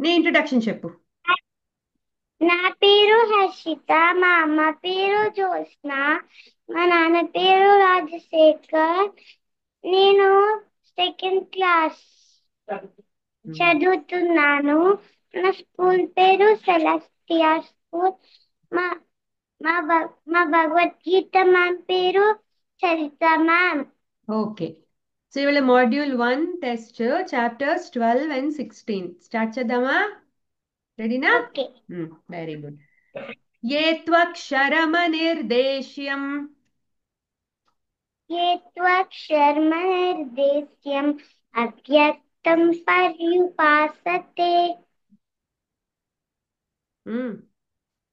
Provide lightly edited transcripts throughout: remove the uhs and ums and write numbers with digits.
నీ ఇంట్రొడక్షన్ చెప్పు. నా పేరు హర్షిత, మా అమ్మ పేరు జ్యోత్స్న, మా నాన్న పేరు రాజశేఖర్. నేను సెకండ్ క్లాస్ చదువుతున్నాను. నా స్కూల్ పేరు సెలెస్టియా స్కూల్. మా మా భగవద్గీత మ్యామ్ పేరు చరిత మ్యామ్. ఓకే. సో ఇవాళ module 1 test chapters 12 and 16 start చేద్దామా? రెడీనా? ఓకే. Very good. ఏ త్వక్షరమనిర్దేశ్యం ఏ త్వక్షరమనిర్దేశ్యం అవ్యక్తం పర్యుపాసతే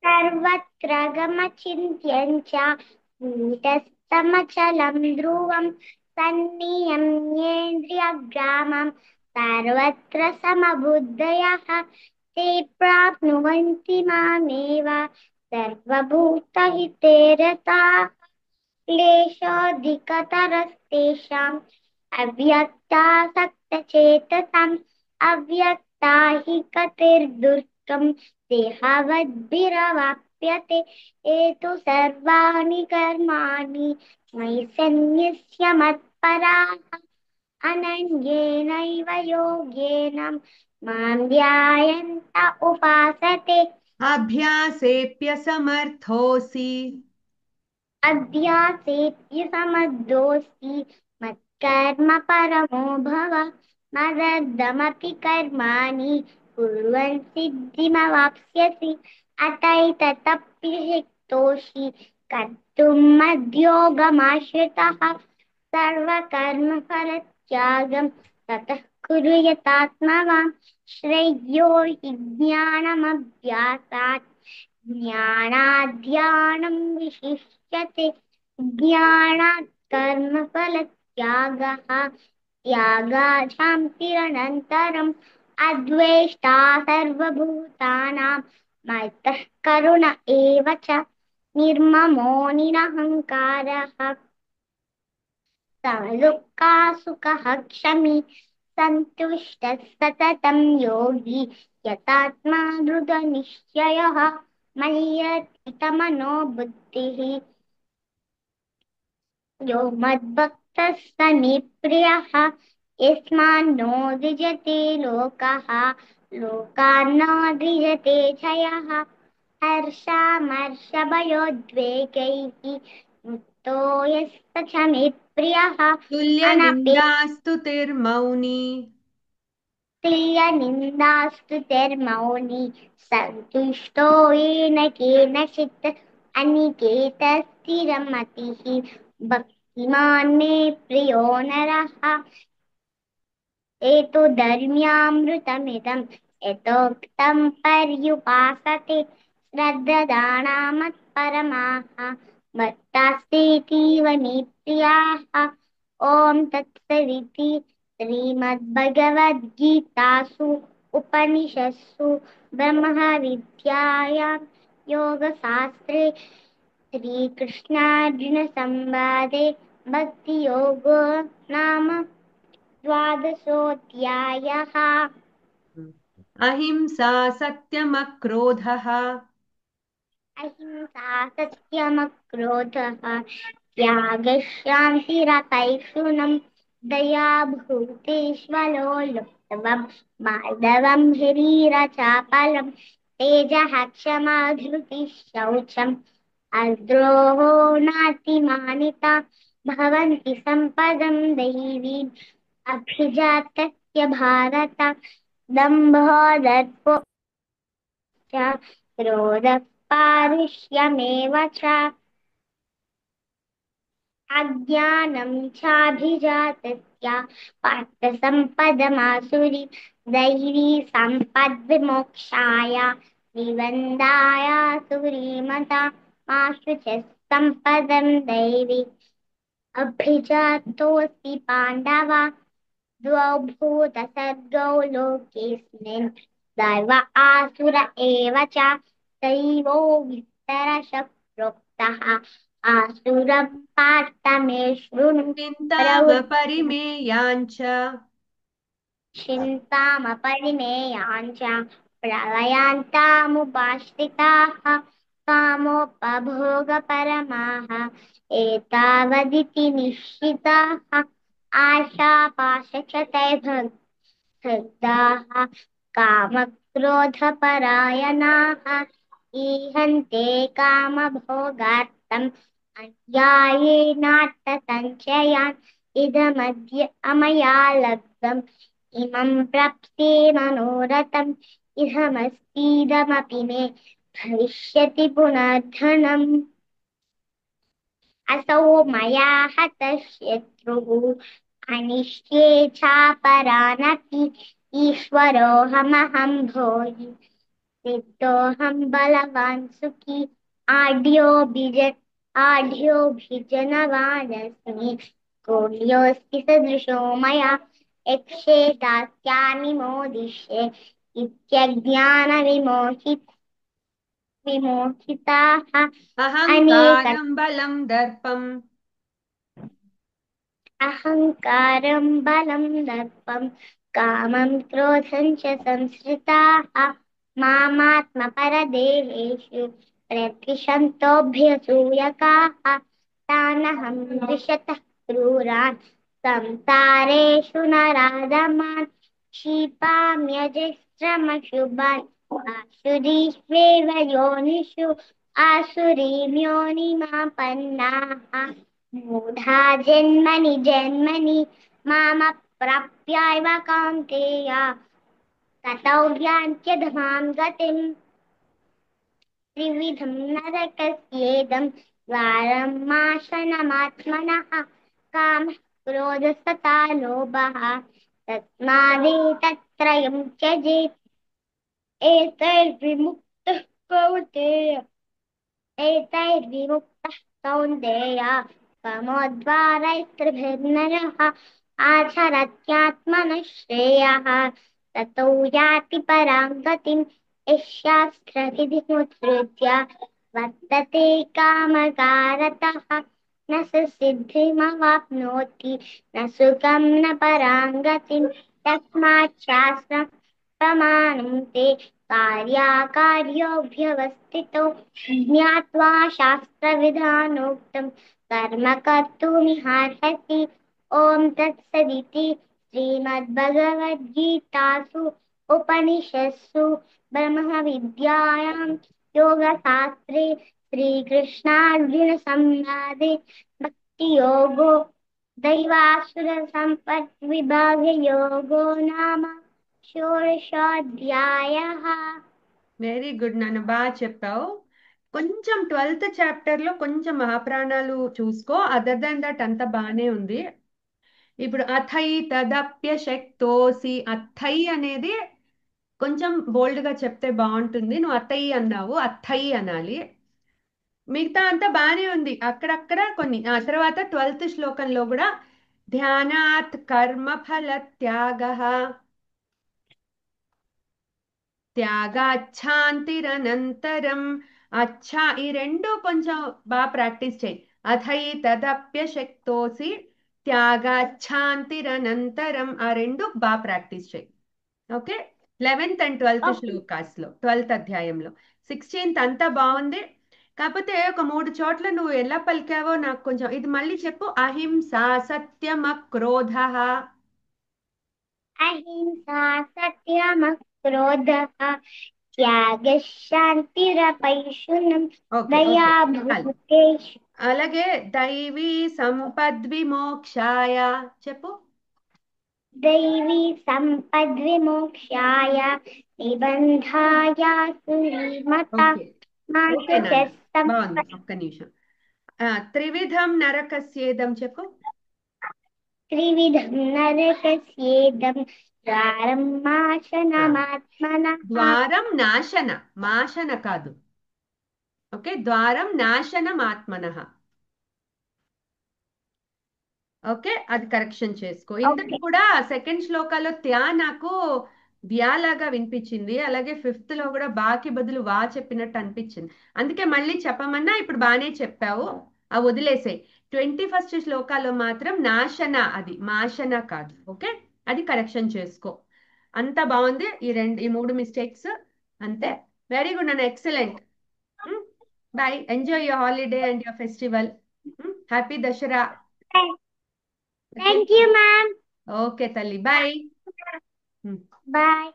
सर्वत्र गमचिन्त्यं च कूटस्थमचलं ध्रुवं सन्नियम्येन्द्रियग्रामं सर्वत्र समबुद्धयः ते प्राप्नुवन्ति मामेव सर्वभूतहिते रताः क्लेशोऽधिकतरस्तेषाम् अव्यक्तासक्तचेतसाम् अव्यक्ता हि गतिर्दुःखम् देहावद्भिरवाप्यते एतु सर्वाणि कर्माणि मयि सन्न्यस्य मत्पराः अनन्येनैव योगेन मां ध्यायन्त उपासते अभ्यासेऽप्यसमर्थोऽसि अध्यासेऽप्यसमर्थोऽसि मत्कर्म परमो भव मदर्थमपि कर्माणि कुर्वन् सिद्धिमवाप्स्यसि अतैतदप्यशक्तोषि कर्तुं मद्योगमाश्रितः सर्वकर्मफलत्यागं ततः कुरु यतात्मवान् श्रेयो हि ज्ञानमभ्यासात् ज्ञानाध्यानं विशिष्यते ज्ञानात् कर्मफलत्यागः त्यागाशान्तिरनन्तरम् अद्वेष्टा सर्वभूतानां मैत्रः करुण एव च निर्ममो निरहङ्कारः समदुःखसुखः क्षमी सन्तुष्टः सततं योगी यतात्मा दृढनिश्चयः मय्यर्पितमनो बुद्धिः यो मद्भक्तः स मे प्रियः यस्मान्नो द्विजते लोकः लोकान्नो द्विजते च यः हर्षामर्षभयोद्वेगैः मुक्तो यः स च मे प्रियः तुल्यनिन्दास्तुतिर्मौनी अनपेक्षनिन्दास्तुतिर्मौनी सन्तुष्टो येन केनचित् अनिकेतः स्थिरमतिः भक्तिमान् मे प्रियो नरः एतो धर्म्यामृतमिदं यथोक्तं पर्युपासते श्रद्धानामत्परमाः भक्तास्तेतीव मे प्रियाः ॐ तत्सदिति श्रीमद्भगवद्गीतासु उपनिषत्सु ब्रह्मविद्यायां योगशास्त्रे श्रीकृष्णार्जुनसंवादे भक्तियोगो नाम द्वादशोऽध्यायः। अहिंसा सत्यमक्रोधः अहिंसा सत्यमक्रोधः त्यागः शान्तिरपैशुनम् दया भूतेष्वलो लुप्तवम् माधवम् हिरीरचापलम् तेजः क्षमा धृतिः शौचम् अद्रोहो नातिमानिता भवन्ति सम्पदम् दैवीम् अभिजातस्य भारत दम्भो दर्पो च क्रोधः पारुष्यमेव च अज्ञानं चाभिजातस्य पार्थसम्पदमासुरी दैवी सम्पद्विमोक्षाय निबन्धाय सुरीमता माशु च सम्पदं दैवी अभिजातोऽसि पाण्डव द्वौ भूतसर्गौ लोकेऽस्मिन् दैव आसुर एव च दैवो विस्तरशः प्रोक्तः आसुरं पार्थ मे शृणु चिन्तामपरिमेयाञ्च चिन्तामपरिमेयाञ्च प्रलयान्तामुपाश्रिताः कामोपभोगपरमाः एतावदिति निश्चिताः आशापाशशतैर्भक्ताः कामक्रोधपरायणाः ईहन्ते कामभोगार्थम् अन्यायेनार्थसञ्चयान् इदमद्य अमया लब्धम् इमं प्राप्स्ये मनोरथम् इदमस्तीदमपि मे भविष्यति पुनर्धनम् असौ मया हतः शत्रुः अनिष्ये चापरानपि ईश्वरोऽहमहं भोगी सिद्धोऽहं बलवान् सुखी आढ्योऽभिजनवानस्मि कोऽन्योऽस्ति सदृशो मया यक्षे दास्यामि मोदिष्ये विमोहिताः अनेक अहङ्कारं बलं दर्पं अहङ्कारं बलं दर्पं कामं क्रोधं च संश्रिताः मामात्मपरदेहेषु प्रद्विषन्तोऽभ्यसूयकाः तानहं द्विषतः क्रूरान् संसारेषु नराधमान् क्षिपाम्यजस्रमशुभान् आसुरीष्वेव योनिषु आसुरीं योनिमापन्नाः मूढा जन्मनि जन्मनि मामप्राप्यैव कौन्तेय ततो यान्त्यधमां गतिम् त्रिविधं नरकस्येदं द्वारं माशनमात्मनः कामः क्रोधस्तथा लोभः तस्मादेतत्त्रयं त्यजेत् एतैर्विमुक्तः कौन्तेय एतैर्विमुक्तः कौन्तेय तमोद्वारैस्त्रिभिर्नरः आचरत्यात्मनः श्रेयः ततो याति परां गतिम् यस्यास्त्रविधिमुत्सृज्य वर्तते कामकारतः न स सिद्धिमवाप्नोति न सुखं न परां गतिम् तस्मात् शास्त्रं प्रमाणं ते कार्याकार्योऽभ्यवस्थितौ ज्ञात्वा शास्त्रविधानोक्तं कर्म कर्तुमिहार्हसि ॐ तत्सदिति श्रीमद्भगवद्गीतासु उपनिषत्सु ब्रह्मविद्यायां योगशास्त्रे श्रीकृष्णार्जुनसंवादे भक्तियोगो दैवासुरसम्पद्विभागयोगो नाम షోడశోధ్యాయః వెరీ గుడ్ నాన్న, బాగా చెప్పావు. కొంచెం 12th చాప్టర్ లో కొంచెం మహాప్రాణాలు చూసుకో. అదర్ దాన్ దట్ అంతా బాగానే ఉంది. ఇప్పుడు అథై తదప్యశక్తోసి, అథై అనేది కొంచెం బోల్డ్ గా చెప్తే బాగుంటుంది. నువ్వు అథై అన్నావు, అథై అనాలి. మిగతా అంతా బాగానే ఉంది. అక్కడక్కడ కొన్ని ఆ తర్వాత 12th శ్లోకంలో కూడా ధ్యానాత్ కర్మ ఫల త్యాగ త్యాగాచ్ఛాంతిరనంతరం. అచ్చా ఈ రెండు కొంచెం బాగా ప్రాక్టీస్ చేయి. అథై తదప్యశక్తోసి త్యాగాచ్ఛాంతిరనంతరం, ఆ రెండు బాగా ప్రాక్టీస్ చేయి. Okay. 11th and 12th shlokas లో 12th అధ్యాయంలో 16th అంతా బాగుంది. కాకపోతే ఒక 3 చోట్ల నువ్వు ఎలా పలికావో నాకు కొంచెం ఇది మళ్ళీ చెప్పు. అహింస సత్యమక్రోధ. అహింసా సత్యమక్రోధః త్యాగः శాంతిరపైశునం ఓకే దయా ఓకే చాలు. భూతేషు అలాగే దైవీ సంపద్విమోక్షాయ చెప్పు. దైవీ సంపద్విమోక్షాయ నిబంధాయ సుమత ఓకే ఓకే నాన్న, బాగుంది. మాంస ఒక్క నిమిషం. త్రివిధం నరకస్యేదం చెప్పు. త్రివిధం నరకస్యేదం ద్వారం ఆ, నాశనమాత్మనః ద్వారం నాశన, మాశన కాదు. ఓకే, ద్వారం నాశనం ఆత్మనః. ఓకే, అది కరెక్షన్ చేసుకో. ఇందుకు ఓకే కూడా సెకండ్ శ్లోకాలో త్యా నాకు ధ్యాలాగా వినిపించింది. అలాగే 5th లో కూడా బాకి బదులు వా చెప్పినట్టు అనిపించింది. అందుకే మళ్ళీ చెప్పమన్నా. ఇప్పుడు బాగానే చెప్పావు, ఆ వదిలేసే. 21st శ్లోకాలో మాత్రం నాశన, అది మాశన కాదు. ఓకే, అది కరెక్షన్ చేసుకో. అంత బాగుంది. ఈ మూడు మిస్టేక్స్ అంతే. వెరీ గుడ్ నాన్న, excellent. Bye, enjoy your holiday and your festival. Happy Dussehra. Okay, thank you ma'am. Okay తల్లి, బాయ్. బాయ్.